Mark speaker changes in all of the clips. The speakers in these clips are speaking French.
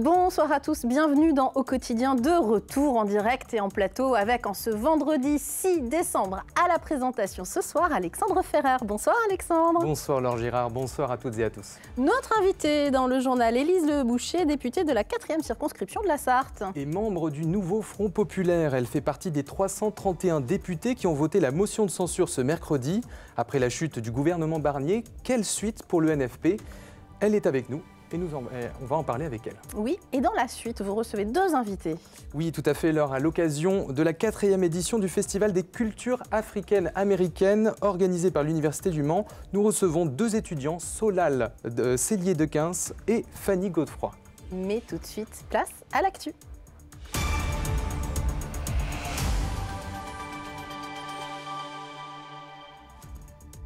Speaker 1: Bonsoir à tous, bienvenue dans Au Quotidien, de retour en direct et en plateau avec en ce vendredi 6 décembre à la présentation ce soir Alexandre Ferrer. Bonsoir Alexandre.
Speaker 2: Bonsoir Laure Girard, bonsoir à toutes et à tous.
Speaker 1: Notre invitée dans le journal, Élise Le Boucher, députée de la 4e circonscription de la Sarthe.
Speaker 2: Et membre du nouveau Front Populaire, elle fait partie des 331 députés qui ont voté la motion de censure ce mercredi. Après la chute du gouvernement Barnier, quelle suite pour le NFP? Elle est avec nous. Et on va en parler avec elle.
Speaker 1: Oui, et dans la suite, vous recevez deux invités.
Speaker 2: Oui, tout à fait, Laure. À l'occasion de la 4e édition du Festival des cultures africaines américaines, organisé par l'Université du Mans, nous recevons deux étudiants, Solal Cellier-Dequins et Fanny Godefroy.
Speaker 1: Mais tout de suite, place à l'actu.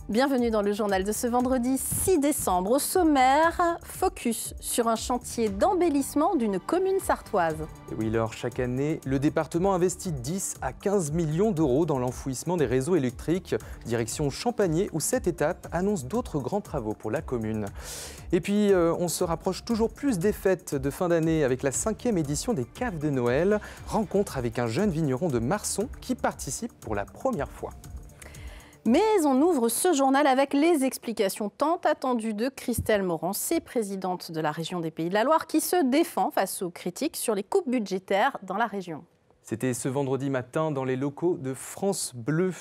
Speaker 1: Bienvenue dans le journal de ce vendredi 6 décembre. Au sommaire, focus sur un chantier d'embellissement d'une commune sartoise.
Speaker 2: Et oui, Laure, chaque année, le département investit 10 à 15 millions d'euros dans l'enfouissement des réseaux électriques. Direction Champagné, où cette étape annonce d'autres grands travaux pour la commune. Et puis, on se rapproche toujours plus des fêtes de fin d'année avec la 5e édition des Caves de Noël. Rencontre avec un jeune vigneron de Marson qui participe pour la première fois.
Speaker 1: Mais on ouvre ce journal avec les explications tant attendues de Christelle Morancé, présidente de la région des Pays de la Loire, qui se défend face aux critiques sur les coupes budgétaires dans la région.
Speaker 2: C'était ce vendredi matin dans les locaux de France Bleu.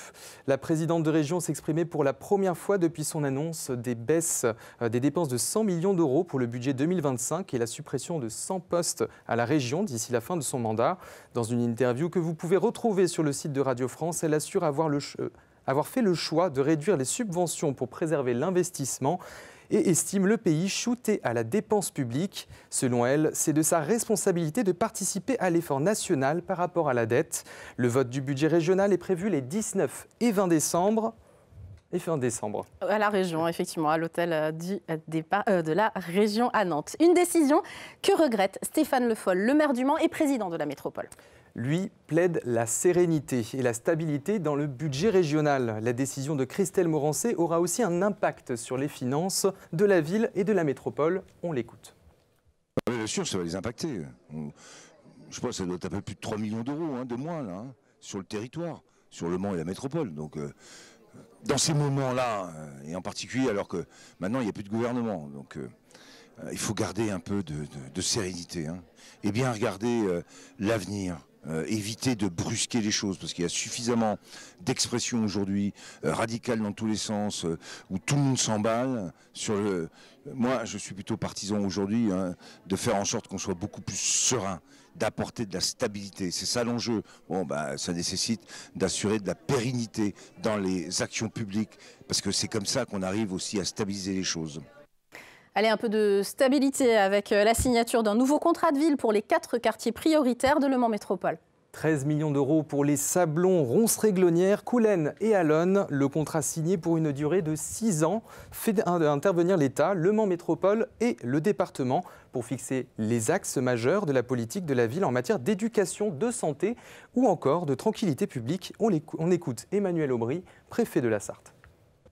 Speaker 2: La présidente de région s'exprimait pour la première fois depuis son annonce des baisses des dépenses de 100 millions d'euros pour le budget 2025 et la suppression de 100 postes à la région d'ici la fin de son mandat. Dans une interview que vous pouvez retrouver sur le site de Radio France, elle assure avoir fait le choix de réduire les subventions pour préserver l'investissement et estime le pays shooté à la dépense publique. Selon elle, c'est de sa responsabilité de participer à l'effort national par rapport à la dette. Le vote du budget régional est prévu les 19 et 20 décembre. Et fin décembre.
Speaker 1: À la région, effectivement, à l'hôtel de la région à Nantes. Une décision que regrette Stéphane Le Foll, le maire du Mans et président de la métropole.
Speaker 2: Lui plaide la sérénité et la stabilité dans le budget régional. La décision de Christelle Morancé aura aussi un impact sur les finances de la ville et de la métropole. On l'écoute.
Speaker 3: Bien sûr, ça va les impacter. Je pense que ça doit être un peu plus de 3 millions d'euros de moins là, sur le territoire, sur le Mans et la métropole. Donc, dans ces moments-là, et en particulier alors que maintenant il n'y a plus de gouvernement, donc il faut garder un peu de sérénité et bien regarder l'avenir. Éviter de brusquer les choses parce qu'il y a suffisamment d'expressions aujourd'hui radicales dans tous les sens où tout le monde s'emballe sur le. Moi, je suis plutôt partisan aujourd'hui de faire en sorte qu'on soit beaucoup plus serein, d'apporter de la stabilité. C'est ça l'enjeu. Bon, ça nécessite d'assurer de la pérennité dans les actions publiques parce que c'est comme ça qu'on arrive aussi à stabiliser les choses.
Speaker 1: Allez, un peu de stabilité avec la signature d'un nouveau contrat de ville pour les 4 quartiers prioritaires de Le Mans Métropole.
Speaker 2: 13 millions d'euros pour les Sablons, Ronces-Réglonnières, Coulennes et Allonnes. Le contrat signé pour une durée de 6 ans fait intervenir l'État, Le Mans Métropole et le département pour fixer les axes majeurs de la politique de la ville en matière d'éducation, de santé ou encore de tranquillité publique. On écoute Emmanuel Aubry, préfet de la Sarthe.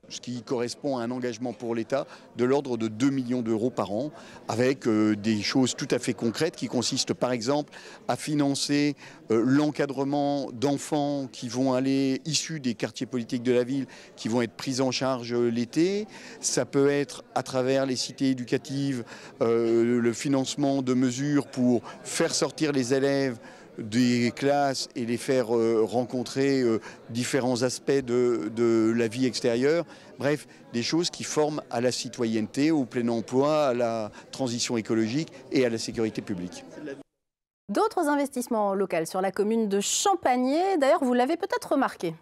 Speaker 4: Ce qui correspond à un engagement pour l'État de l'ordre de 2 millions d'euros par an, avec des choses tout à fait concrètes qui consistent par exemple à financer l'encadrement d'enfants qui vont aller issus des quartiers politiques de la ville, qui vont être pris en charge l'été. Ça peut être à travers les cités éducatives, le financement de mesures pour faire sortir les élèves des classes et les faire rencontrer différents aspects de la vie extérieure. Bref, des choses qui forment à la citoyenneté, au plein emploi, à la transition écologique et à la sécurité publique.
Speaker 1: D'autres investissements locaux sur la commune de Champagné, d'ailleurs vous l'avez peut-être remarqué.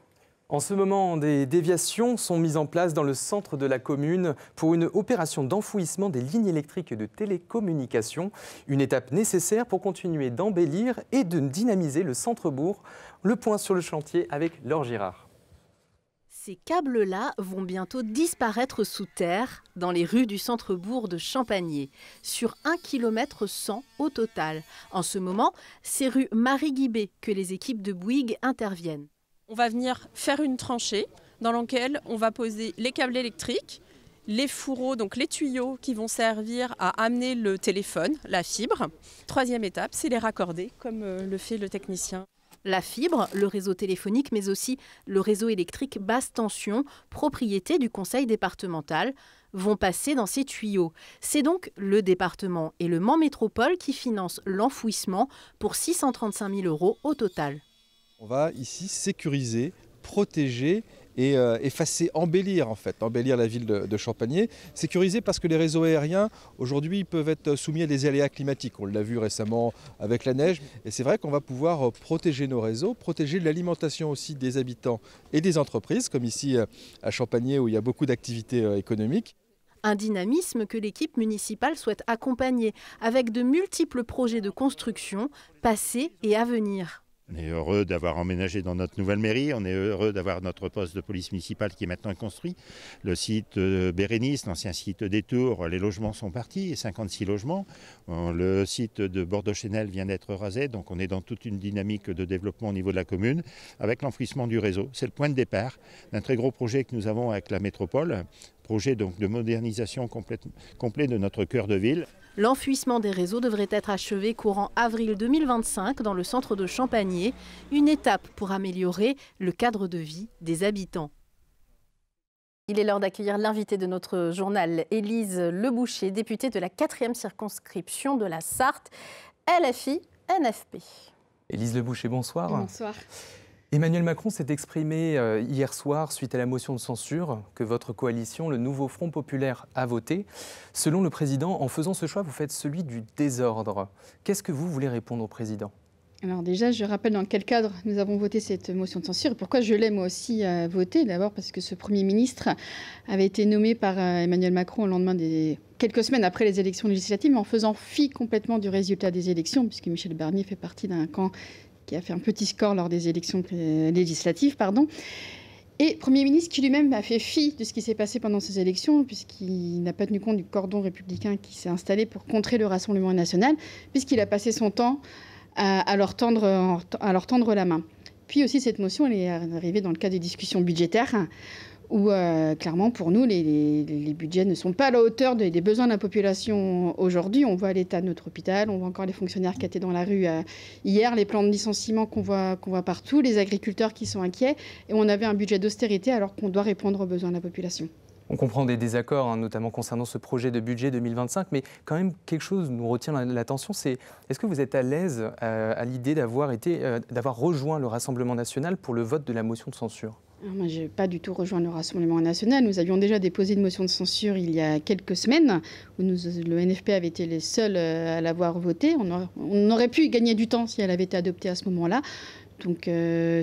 Speaker 2: En ce moment, des déviations sont mises en place dans le centre de la commune pour une opération d'enfouissement des lignes électriques de télécommunications. Une étape nécessaire pour continuer d'embellir et de dynamiser le centre-bourg. Le point sur le chantier avec Laure Girard.
Speaker 5: Ces câbles-là vont bientôt disparaître sous terre dans les rues du centre-bourg de Champagné, sur 1,1 km au total. En ce moment, c'est rue Marie-Guibé que les équipes de Bouygues interviennent.
Speaker 6: On va venir faire une tranchée dans laquelle on va poser les câbles électriques, les fourreaux, donc les tuyaux qui vont servir à amener le téléphone, la fibre. Troisième étape, c'est les raccorder, comme le fait le technicien.
Speaker 5: La fibre, le réseau téléphonique, mais aussi le réseau électrique basse tension, propriété du conseil départemental, vont passer dans ces tuyaux. C'est donc le département et le Mans Métropole qui financent l'enfouissement pour 635 000 € au total.
Speaker 7: On va ici sécuriser, protéger et effacer, embellir la ville de Champagné. Sécuriser parce que les réseaux aériens, aujourd'hui, peuvent être soumis à des aléas climatiques. On l'a vu récemment avec la neige. Et c'est vrai qu'on va pouvoir protéger nos réseaux, protéger l'alimentation aussi des habitants et des entreprises, comme ici à Champagné où il y a beaucoup d'activités économiques.
Speaker 5: Un dynamisme que l'équipe municipale souhaite accompagner avec de multiples projets de construction passés et à venir.
Speaker 8: On est heureux d'avoir emménagé dans notre nouvelle mairie, on est heureux d'avoir notre poste de police municipale qui est maintenant construit. Le site Bérénice, l'ancien site des Tours, les logements sont partis, 56 logements. Le site de Bordeaux-Chenel vient d'être rasé, donc on est dans toute une dynamique de développement au niveau de la commune avec l'enfouissement du réseau. C'est le point de départ d'un très gros projet que nous avons avec la métropole, projet donc de modernisation complet de notre cœur de ville.
Speaker 5: L'enfouissement des réseaux devrait être achevé courant avril 2025 dans le centre de Champagné, une étape pour améliorer le cadre de vie des habitants.
Speaker 1: Il est l'heure d'accueillir l'invité de notre journal, Élise Leboucher, députée de la 4e circonscription de la Sarthe, LFI-NFP.
Speaker 2: Élise Leboucher, bonsoir.
Speaker 9: Bonsoir.
Speaker 2: Emmanuel Macron s'est exprimé hier soir suite à la motion de censure que votre coalition, le Nouveau Front Populaire, a votée. Selon le président, en faisant ce choix, vous faites celui du désordre. Qu'est-ce que vous voulez répondre au président ?
Speaker 9: Alors déjà, je rappelle dans quel cadre nous avons voté cette motion de censure et pourquoi je l'ai moi aussi votée. D'abord parce que ce Premier ministre avait été nommé par Emmanuel Macron au lendemain quelques semaines après les élections législatives, mais en faisant fi complètement du résultat des élections, puisque Michel Barnier fait partie d'un camp qui a fait un petit score lors des élections législatives, Et Premier ministre qui lui-même a fait fi de ce qui s'est passé pendant ces élections, puisqu'il n'a pas tenu compte du cordon républicain qui s'est installé pour contrer le Rassemblement national, puisqu'il a passé son temps à leur tendre la main. Puis aussi, cette motion, elle est arrivée dans le cadre des discussions budgétaires, où clairement, pour nous, les budgets ne sont pas à la hauteur des besoins de la population aujourd'hui. On voit l'état de notre hôpital, on voit encore les fonctionnaires qui étaient dans la rue hier, les plans de licenciement qu'on voit partout, les agriculteurs qui sont inquiets. Et on avait un budget d'austérité alors qu'on doit répondre aux besoins de la population.
Speaker 2: On comprend des désaccords, notamment concernant ce projet de budget 2025, mais quand même quelque chose nous retient l'attention, c'est est-ce que vous êtes à l'aise à l'idée d'avoir rejoint le Rassemblement national pour le vote de la motion de censure ?
Speaker 9: Alors moi, je n'ai pas du tout rejoint le Rassemblement national. Nous avions déjà déposé une motion de censure il y a quelques semaines, où le NFP avait été les seuls à l'avoir votée. On aurait pu gagner du temps si elle avait été adoptée à ce moment-là. Donc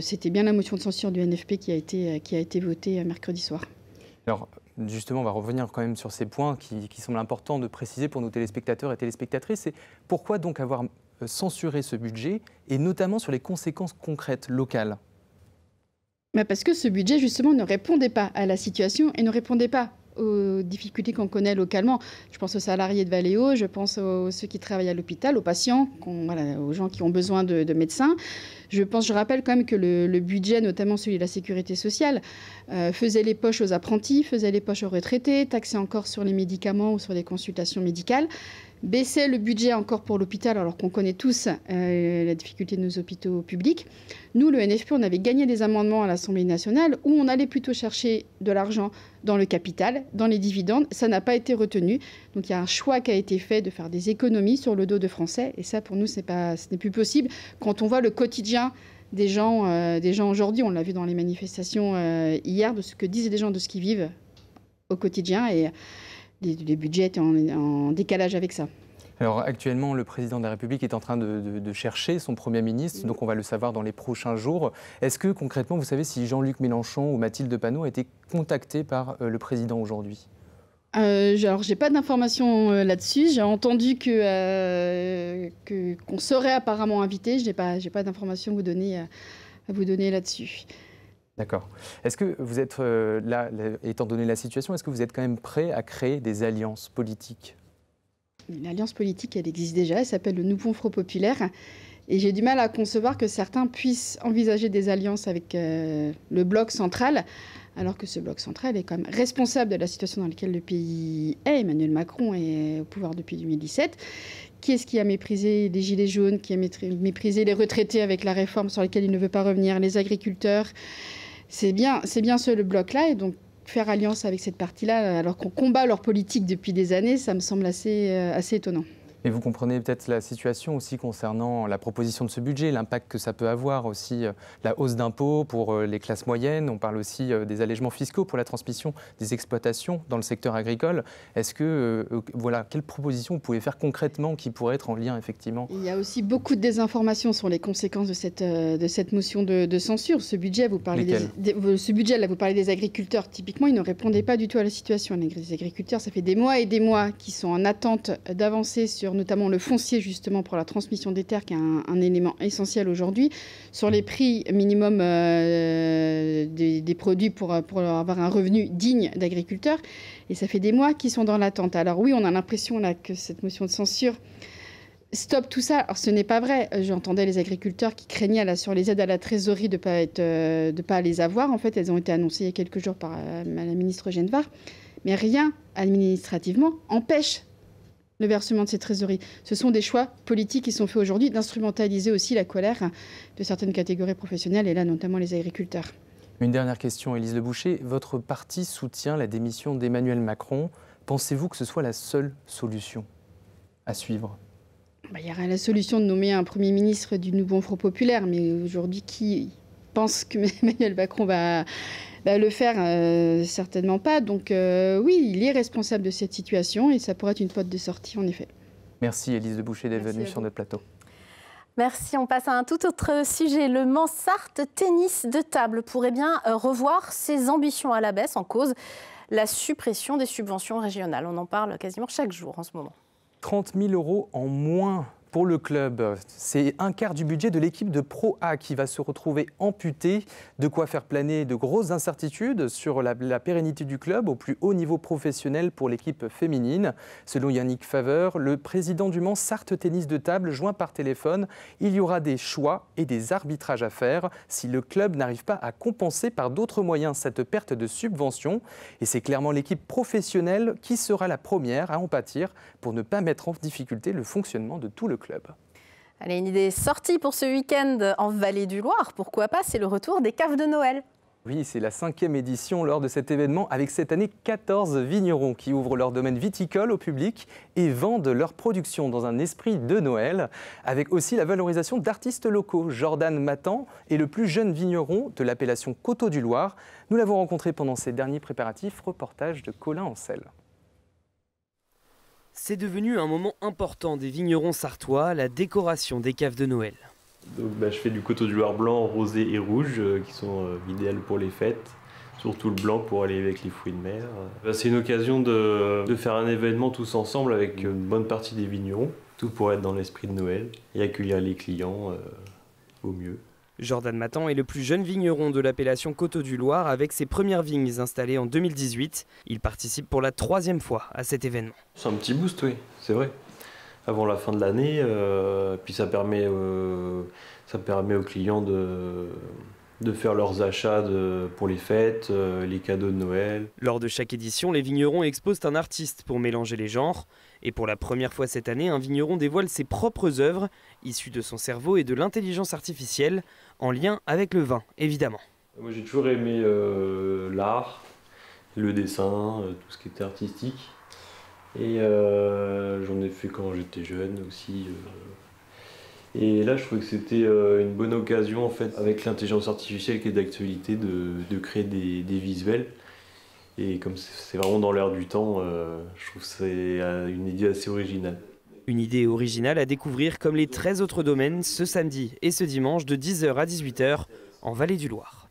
Speaker 9: c'était bien la motion de censure du NFP qui a été votée mercredi soir.
Speaker 2: Alors, justement, on va revenir quand même sur ces points qui semblent importants de préciser pour nos téléspectateurs et téléspectatrices. C'est pourquoi donc avoir censuré ce budget, et notamment sur les conséquences concrètes locales ?
Speaker 9: Parce que ce budget, justement, ne répondait pas à la situation et ne répondait pas aux difficultés qu'on connaît localement. Je pense aux salariés de Valeo, je pense aux ceux qui travaillent à l'hôpital, aux patients, aux gens qui ont besoin de médecins. Je rappelle quand même que le budget, notamment celui de la sécurité sociale, faisait les poches aux apprentis, faisait les poches aux retraités, taxait encore sur les médicaments ou sur les consultations médicales, baissait le budget encore pour l'hôpital, alors qu'on connaît tous la difficulté de nos hôpitaux publics. Nous, le NFP, on avait gagné des amendements à l'Assemblée nationale où on allait plutôt chercher de l'argent dans le capital, dans les dividendes. Ça n'a pas été retenu. Donc il y a un choix qui a été fait de faire des économies sur le dos de Français. Et ça, pour nous, ce n'est plus possible. Quand on voit le quotidien des gens aujourd'hui, on l'a vu dans les manifestations hier, de ce que disent les gens, de ce qu'ils vivent au quotidien. Et les budgets étaient en décalage avec ça.
Speaker 2: Alors actuellement, le président de la République est en train de chercher son Premier ministre, donc on va le savoir dans les prochains jours. Est-ce que concrètement, vous savez si Jean-Luc Mélenchon ou Mathilde Panot a été contactés par le président aujourd'hui ?
Speaker 9: Alors, j'ai pas d'informations là-dessus. J'ai entendu qu'on serait apparemment invité. J'ai pas d'informations à vous donner là-dessus.
Speaker 2: D'accord. Est-ce que vous êtes là, étant donné la situation, est-ce que vous êtes quand même prêt à créer des alliances politiques ?
Speaker 9: L'alliance politique, elle existe déjà. Elle s'appelle le Nouveau Front Populaire. Et j'ai du mal à concevoir que certains puissent envisager des alliances avec le bloc central, alors que ce bloc central est quand même responsable de la situation dans laquelle le pays est. Emmanuel Macron est au pouvoir depuis 2017. Qui est-ce qui a méprisé les Gilets jaunes, qui a méprisé les retraités avec la réforme sur laquelle il ne veut pas revenir, les agriculteurs? C'est bien ce bloc-là, et donc faire alliance avec cette partie-là, alors qu'on combat leur politique depuis des années, ça me semble assez étonnant.
Speaker 2: Et vous comprenez peut-être la situation aussi concernant la proposition de ce budget, l'impact que ça peut avoir aussi, la hausse d'impôts pour les classes moyennes. On parle aussi des allègements fiscaux pour la transmission des exploitations dans le secteur agricole. Est-ce que, quelle proposition vous pouvez faire concrètement qui pourrait être en lien effectivement?
Speaker 9: Il y a aussi beaucoup de désinformation sur les conséquences de cette motion de censure. Ce budget, vous parlez vous parlez des agriculteurs. Typiquement, ils ne répondaient pas du tout à la situation. Les agriculteurs, ça fait des mois et des mois qu'ils sont en attente d'avancer sur notamment le foncier, justement, pour la transmission des terres, qui est un élément essentiel aujourd'hui, sur les prix minimum des produits pour avoir un revenu digne d'agriculteurs. Et ça fait des mois qu'ils sont dans l'attente. Alors oui, on a l'impression là, que cette motion de censure stoppe tout ça. Alors ce n'est pas vrai. J'entendais les agriculteurs qui craignaient là, sur les aides à la trésorerie de ne pas les avoir. En fait, elles ont été annoncées il y a quelques jours par la ministre Genevard. Mais rien, administrativement, empêche le versement de ces trésoreries. Ce sont des choix politiques qui sont faits aujourd'hui d'instrumentaliser aussi la colère de certaines catégories professionnelles, et là notamment les agriculteurs.
Speaker 2: Une dernière question, Élise Le Boucher. Votre parti soutient la démission d'Emmanuel Macron. Pensez-vous que ce soit la seule solution à suivre?
Speaker 9: Il y aura la solution de nommer un Premier ministre du nouveau Front populaire, mais aujourd'hui, qui pense que Emmanuel Macron va le faire? Certainement pas. Donc oui, il est responsable de cette situation et ça pourrait être une porte de sortie, en effet.
Speaker 2: Merci Élise Le Boucher d'être venue sur notre plateau.
Speaker 1: Merci, on passe à un tout autre sujet. Le Mansart Tennis de table pourrait bien revoir ses ambitions à la baisse, en cause la suppression des subventions régionales. On en parle quasiment chaque jour en ce moment.
Speaker 2: 30 000 € en moins pour le club. C'est un quart du budget de l'équipe de Pro A qui va se retrouver amputée. De quoi faire planer de grosses incertitudes sur la pérennité du club au plus haut niveau professionnel pour l'équipe féminine. Selon Yannick Faveur, le président du Mansart Tennis de table, joint par téléphone, il y aura des choix et des arbitrages à faire si le club n'arrive pas à compenser par d'autres moyens cette perte de subvention. Et c'est clairement l'équipe professionnelle qui sera la première à en pâtir pour ne pas mettre en difficulté le fonctionnement de tout le club.
Speaker 1: Allez, une idée sortie pour ce week-end en Vallée du Loir. Pourquoi pas, c'est le retour des caves de Noël.
Speaker 2: Oui, c'est la 5e édition lors de cet événement, avec cette année 14 vignerons qui ouvrent leur domaine viticole au public et vendent leur production dans un esprit de Noël, avec aussi la valorisation d'artistes locaux. Jordan Matan est le plus jeune vigneron de l'appellation Coteaux du Loir. Nous l'avons rencontré pendant ces derniers préparatifs, reportage de Colin Ancel.
Speaker 10: C'est devenu un moment important des vignerons sartois, la décoration des caves de Noël.
Speaker 11: Donc, je fais du Coteaux du Loir blanc, rosé et rouge qui sont idéales pour les fêtes. Surtout le blanc pour aller avec les fruits de mer. C'est une occasion de faire un événement tous ensemble avec une bonne partie des vignerons. Tout pour être dans l'esprit de Noël et accueillir les clients au mieux.
Speaker 10: Jordan Matan est le plus jeune vigneron de l'appellation Coteaux du Loir avec ses premières vignes installées en 2018. Il participe pour la 3e fois à cet événement.
Speaker 11: C'est un petit boost, oui, c'est vrai. Avant la fin de l'année, puis ça permet aux clients de faire leurs achats pour les fêtes, les cadeaux de Noël.
Speaker 10: Lors de chaque édition, les vignerons exposent un artiste pour mélanger les genres. Et pour la première fois cette année, un vigneron dévoile ses propres œuvres, issues de son cerveau et de l'intelligence artificielle, en lien avec le vin, évidemment.
Speaker 11: Moi j'ai toujours aimé l'art, le dessin, tout ce qui était artistique. Et j'en ai fait quand j'étais jeune aussi. Et là, je trouvais que c'était une bonne occasion, en fait, avec l'intelligence artificielle qui est d'actualité, de créer des visuels. Et comme c'est vraiment dans l'air du temps, je trouve que c'est une idée assez originale.
Speaker 10: Une idée originale à découvrir comme les 13 autres domaines ce samedi et ce dimanche de 10h à 18h en Vallée du Loir.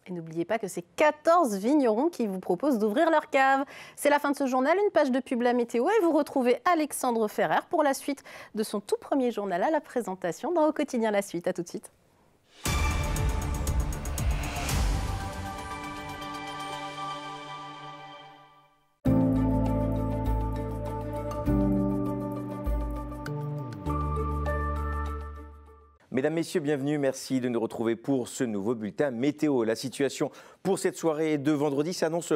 Speaker 1: Et n'oubliez pas que c'est 14 vignerons qui vous proposent d'ouvrir leur cave. C'est la fin de ce journal, une page de pub La Météo et vous retrouvez Alexandre Ferrer pour la suite de son tout premier journal à la présentation dans Au Quotidien la suite. À tout de suite.
Speaker 12: Mesdames, Messieurs, bienvenue. Merci de nous retrouver pour ce nouveau bulletin météo. La situation pour cette soirée de vendredi s'annonce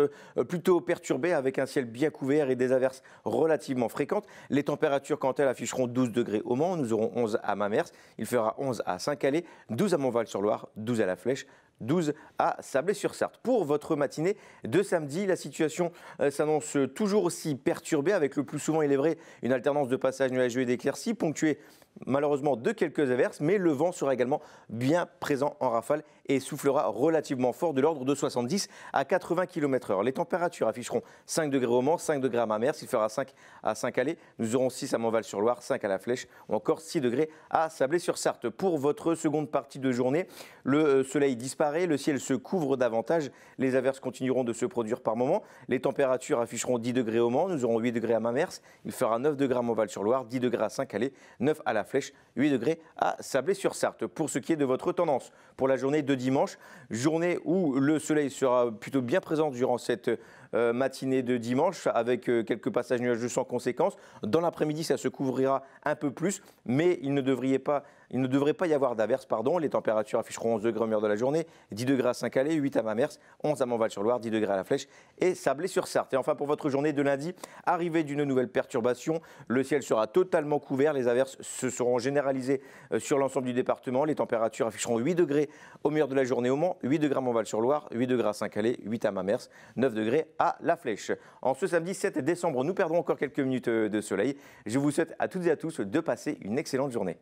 Speaker 12: plutôt perturbée avec un ciel bien couvert et des averses relativement fréquentes. Les températures, quant à elles, afficheront 12 degrés au Mans. Nous aurons 11 à Mamers. Il fera 11 à Saint-Calais, 12 à Montval-sur-Loire, 12 à La Flèche, 12 à Sablé-sur-Sarthe. Pour votre matinée de samedi, la situation s'annonce toujours aussi perturbée avec le plus souvent, il est vrai, une alternance de passages nuageux et d'éclaircies ponctuée malheureusement de quelques averses, mais le vent sera également bien présent en rafale et soufflera relativement fort de l'ordre de 70 à 80 km/h. Les températures afficheront 5 degrés au Mans, 5 degrés à Mamers, il fera 5 à Saint-Calais, nous aurons 6 à Montval-sur-Loire, 5 à La Flèche ou encore 6 degrés à Sablé-sur-Sarthe. Pour votre seconde partie de journée, le soleil disparaît, le ciel se couvre davantage, les averses continueront de se produire par moments. Les températures afficheront 10 degrés au Mans, nous aurons 8 degrés à Mamers, il fera 9 degrés à Montval-sur-Loire, 10 degrés à Saint-Calais, 9 à La Flèche, 8 degrés à Sablé-sur-Sarthe. Pour ce qui est de votre tendance pour la journée de dimanche, journée où le soleil sera plutôt bien présent durant cette matinée de dimanche avec quelques passages nuageux sans conséquence. Dans l'après-midi, ça se couvrira un peu plus, mais il ne devrait pas y avoir d'averses. Les températures afficheront 11 degrés au milieu de la journée, 10 degrés à Saint-Calais, 8 à Mamers, 11 à Montval-sur-Loire, 10 degrés à La Flèche et Sablé-sur-Sarthe. Et enfin, pour votre journée de lundi, arrivée d'une nouvelle perturbation, le ciel sera totalement couvert, les averses se seront généralisées sur l'ensemble du département. Les températures afficheront 8 degrés au milieu de la journée au Mans, 8 degrés à Montval-sur-Loire, 8 degrés à Saint-Calais, 8 à Mamers, 9 degrés à La Flèche. En ce samedi 7 décembre, nous perdrons encore quelques minutes de soleil. Je vous souhaite à toutes et à tous de passer une excellente journée.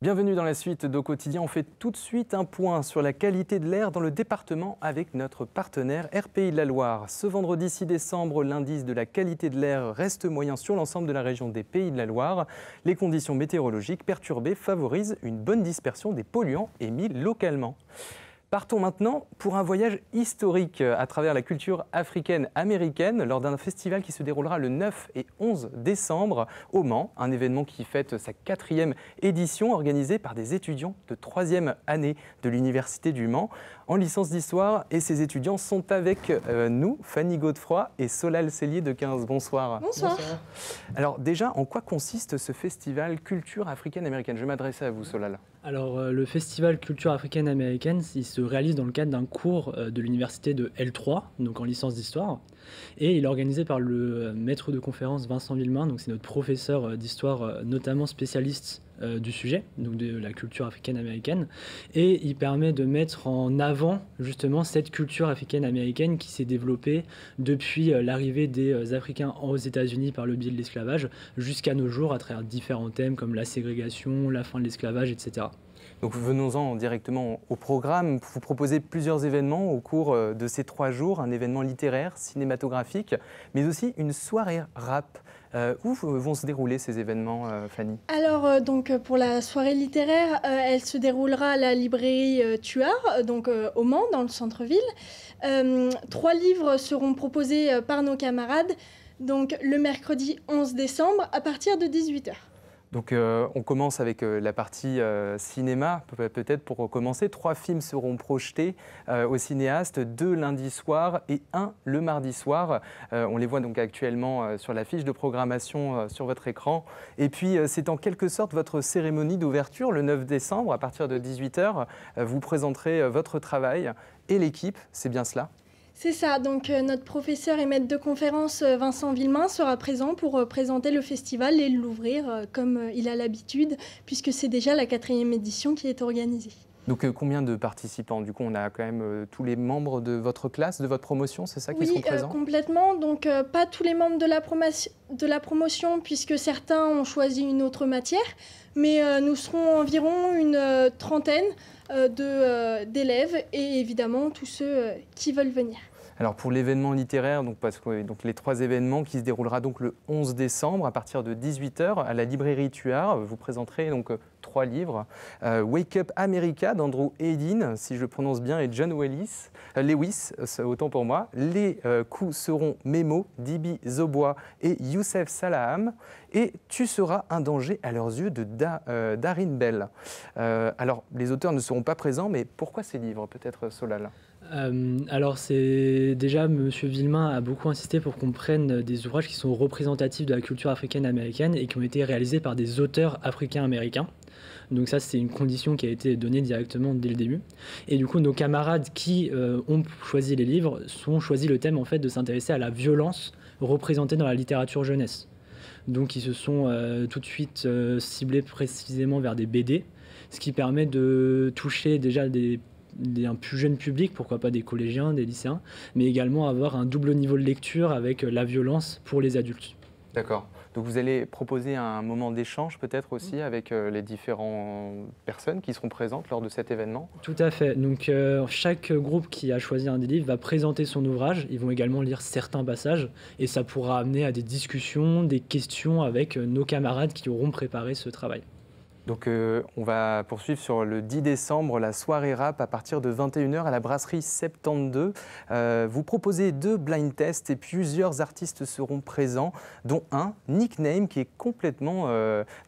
Speaker 2: Bienvenue dans la suite d'Au Quotidien. On fait tout de suite un point sur la qualité de l'air dans le département avec notre partenaire RPI de la Loire. Ce vendredi 6 décembre, l'indice de la qualité de l'air reste moyen sur l'ensemble de la région des Pays de la Loire. Les conditions météorologiques perturbées favorisent une bonne dispersion des polluants émis localement. Partons maintenant pour un voyage historique à travers la culture africaine-américaine lors d'un festival qui se déroulera le 9 et 11 décembre au Mans, un événement qui fête sa 4e édition organisée par des étudiants de 3e année de l'Université du Mans en licence d'histoire. Et ces étudiants sont avec nous, Fanny Godefroy et Solal Cellier de 15. Bonsoir.
Speaker 13: Bonsoir.
Speaker 2: Alors déjà, en quoi consiste ce festival culture africaine-américaine? Je vais m'adresser à vous, Solal.
Speaker 13: Alors, le festival culture africaine-américaine, il se réalise dans le cadre d'un cours de l'université de L3, donc en licence d'histoire. Et il est organisé par le maître de conférence Vincent Villemain, donc c'est notre professeur d'histoire, notamment spécialiste du sujet, donc de la culture africaine-américaine. Et il permet de mettre en avant justement cette culture africaine-américaine qui s'est développée depuis l'arrivée des Africains aux États-Unis par le biais de l'esclavage jusqu'à nos jours à travers différents thèmes comme la ségrégation, la fin de l'esclavage, etc.
Speaker 2: Donc venons-en directement au programme. Vous proposez plusieurs événements au cours de ces 3 jours, un événement littéraire, cinématographique, mais aussi une soirée rap. Où vont se dérouler ces événements, Fanny?
Speaker 14: Alors, pour la soirée littéraire, elle se déroulera à la librairie Tuard, au Mans, dans le centre-ville. 3 livres seront proposés par nos camarades, le mercredi 11 décembre à partir de 18h.
Speaker 2: Donc on commence avec la partie cinéma, peut-être pour commencer. 3 films seront projetés aux cinéastes, 2 lundi soir et 1 le mardi soir. On les voit donc actuellement sur la fiche de programmation sur votre écran. Et puis c'est en quelque sorte votre cérémonie d'ouverture le 9 décembre à partir de 18h. Vous présenterez votre travail et l'équipe, c'est bien cela?
Speaker 14: C'est ça, notre professeur et maître de conférence Vincent Villemain sera présent pour présenter le festival et l'ouvrir comme il a l'habitude, puisque c'est déjà la 4e édition qui est organisée.
Speaker 2: Donc combien de participants? Du coup, on a quand même tous les membres de votre classe, de votre promotion, c'est ça qui seront présents?
Speaker 14: Oui, complètement. Pas tous les membres de la promotion, puisque certains ont choisi une autre matière, mais nous serons environ une trentaine d'élèves et évidemment tous ceux qui veulent venir.
Speaker 2: Alors pour l'événement littéraire, les 3 événements qui se déroulera le 11 décembre à partir de 18h à la librairie Tuard, vous présenterez 3 livres. Wake Up America d'Andrew Hedin, si je le prononce bien, et John Lewis, autant pour moi. Les coups seront Memo, Dibi Zobois et Youssef Salaham. Et Tu seras un danger à leurs yeux de Darin Bell. Alors, les auteurs ne seront pas présents, mais pourquoi ces livres, peut-être, Solal?
Speaker 13: Alors c'est déjà, M. Villemain a beaucoup insisté pour qu'on prenne des ouvrages qui sont représentatifs de la culture africaine-américaine et qui ont été réalisés par des auteurs africains-américains. Donc ça, c'est une condition qui a été donnée directement dès le début. Et du coup, nos camarades qui ont choisi les livres ont choisi le thème en fait de s'intéresser à la violence représentée dans la littérature jeunesse. Donc ils se sont tout de suite ciblés précisément vers des BD, ce qui permet de toucher déjà un plus jeune public, pourquoi pas des collégiens, des lycéens, mais également avoir un double niveau de lecture avec la violence pour les adultes.
Speaker 2: D'accord. Donc vous allez proposer un moment d'échange peut-être aussi avec les différentes personnes qui seront présentes lors de cet événement?
Speaker 13: Tout à fait. Donc chaque groupe qui a choisi un des livres va présenter son ouvrage. Ils vont également lire certains passages et ça pourra amener à des discussions, des questions avec nos camarades qui auront préparé ce travail.
Speaker 2: Donc on va poursuivre sur le 10 décembre, la soirée rap à partir de 21h à la brasserie 72. Vous proposez 2 blind tests et plusieurs artistes seront présents, dont un, Nickname, qui est complètement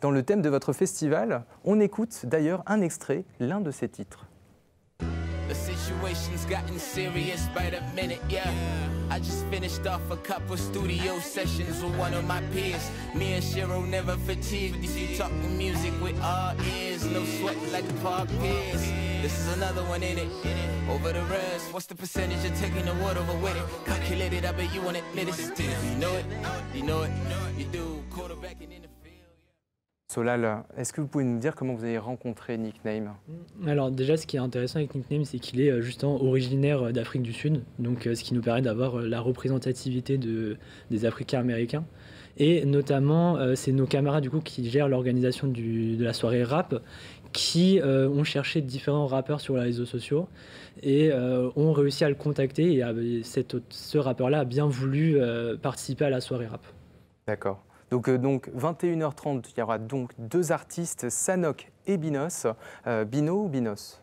Speaker 2: dans le thème de votre festival. On écoute d'ailleurs un extrait, l'un de ses titres.
Speaker 15: The situation's gotten serious by the minute, yeah. I just finished off a couple studio sessions with one of my peers. Me and Shiro never fatigued. If you talk music with our ears, no sweat like Park Pierce. This is another one in it. Over the rest, what's the percentage of taking the word over with it? Calculate it, I bet you want it, let it still. You know it, you know it, you do. Quarterbacking in the
Speaker 2: Solal, est-ce que vous pouvez nous dire comment vous avez rencontré Nickname?
Speaker 13: Alors déjà, ce qui est intéressant avec Nickname, c'est qu'il est justement originaire d'Afrique du Sud, donc ce qui nous permet d'avoir la représentativité des Africains américains. Et notamment, c'est nos camarades du coup qui gèrent l'organisation de la soirée rap, qui ont cherché différents rappeurs sur les réseaux sociaux et ont réussi à le contacter. Et ce rappeur-là a bien voulu participer à la soirée rap.
Speaker 2: D'accord. Donc 21h30, il y aura donc 2 artistes, Sanok et Binos. Bino ou Binos?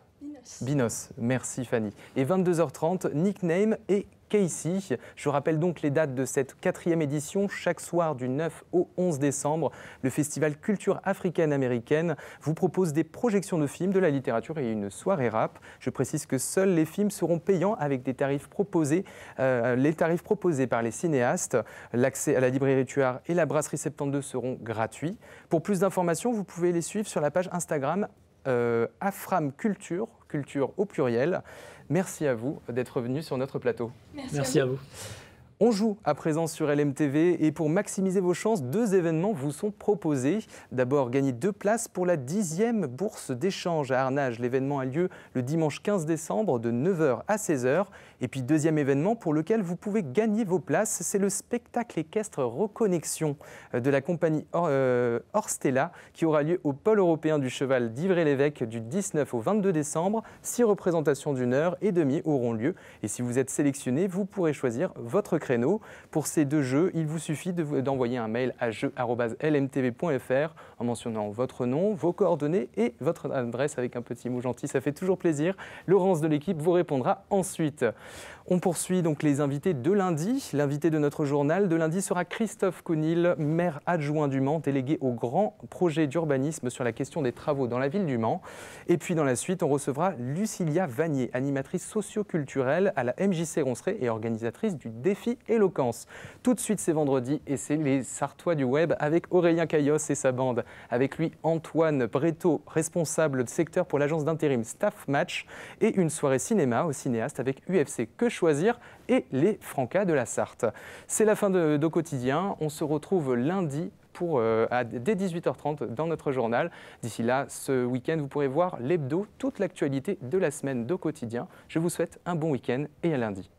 Speaker 2: Binos, merci Fanny. Et 22h30, Nickname et Casey. Je rappelle donc les dates de cette 4e édition. Chaque soir du 9 au 11 décembre, le Festival Culture Africaine-Américaine vous propose des projections de films, de la littérature et une soirée rap. Je précise que seuls les films seront payants avec des tarifs proposés, les tarifs proposés par les cinéastes. L'accès à la librairie Tuard et la brasserie 72 seront gratuits. Pour plus d'informations, vous pouvez les suivre sur la page Instagram Afram Culture, culture au pluriel. Merci à vous d'être venus sur notre plateau.
Speaker 13: Merci à vous.
Speaker 2: On joue à présent sur LMTV et pour maximiser vos chances, 2 événements vous sont proposés. D'abord, gagner 2 places pour la 10e bourse d'échange à Arnage. L'événement a lieu le dimanche 15 décembre de 9h à 16h. Et puis, 2e événement pour lequel vous pouvez gagner vos places, c'est le spectacle équestre Reconnexion de la compagnie Orstella qui aura lieu au Pôle européen du cheval d'Ivry-l'Évêque du 19 au 22 décembre. 6 représentations d'1h30 auront lieu. Et si vous êtes sélectionné, vous pourrez choisir votre créneau. Pour ces 2 jeux, il vous suffit d'envoyer un mail à jeu@lmtv.fr en mentionnant votre nom, vos coordonnées et votre adresse avec un petit mot gentil. Ça fait toujours plaisir. Laurence de l'équipe vous répondra ensuite. On poursuit donc les invités de lundi. L'invité de notre journal de lundi sera Christophe Conil, maire adjoint du Mans, délégué au grand projet d'urbanisme sur la question des travaux dans la ville du Mans. Et puis dans la suite, on recevra Lucilia Vanier, animatrice socio-culturelle à la MJC Ronceret et organisatrice du défi Éloquence. Tout de suite, c'est vendredi et c'est les Sartois du web avec Aurélien Caillos et sa bande. Avec lui, Antoine Breteau, responsable de secteur pour l'agence d'intérim Staff Match et une soirée cinéma au cinéaste avec UFC Que Choisir et les Francas de la Sarthe. C'est la fin d'Au Quotidien. On se retrouve lundi dès 18h30 dans notre journal. D'ici là, ce week-end, vous pourrez voir l'hebdo, toute l'actualité de la semaine d'Au Quotidien. Je vous souhaite un bon week-end et à lundi.